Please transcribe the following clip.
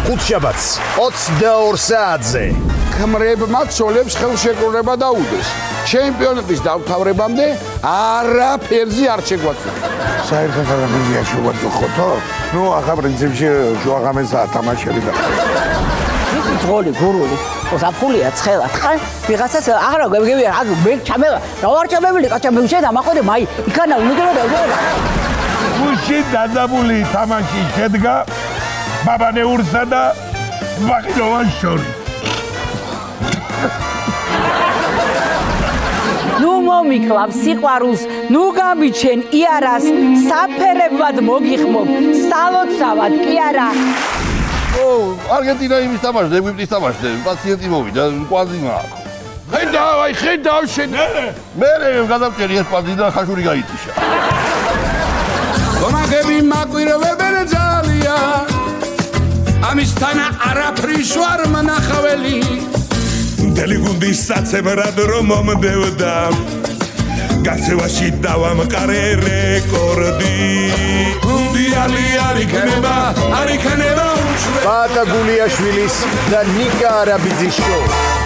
ხუთშაბათს 22 საათზე. ქმრებმა ცოლებს ხელშეკრულება დაუდეს. ჩემპიონატის დამთავრებამდე არაფერზე არ შეგვაწყვეტ. საერთოდ არაფერზე არ შეგვაწყვეტო? ნუ ახლა პრინციპში შუაღამესაა თამაშები და გოლი გურული ოსაფხულია ცხელა ხან ვიღაცას აღარა გებგებია აგ მე ჩამელა რა ვარ ჩამებული კაცო მე შენ დამაყოდე მაი იქანა უნდერო და გუში დადაბული თამაში შედგა ბაბანეურსა და ბაკინოვან შორის. ნუ მომიკლავ სიყვარულს ნუ გამიჩენ იარას საფერებად მოგიხმობ სალოცავად კი არა არგენტინა იმის თამაშს, ეგვიპტის თამაშს, პაციენტი მოვიდა, კვანძი მაქვს. ხედავ შენ. მე გადავჭერი ეს პანძი და ხაშური გაიწიშა. კომაგები მაკვირვებენ ძალიან. ამისთან არაფრის ვარ მნახაველი. მთელი გუნდი საცებრად რომ მომდევდა. გასევაში დავამყარე რეკორდი. გუნდიანი არ იქნება ბატა გულიაშვილის და ნიკა არაბიძის შოუ.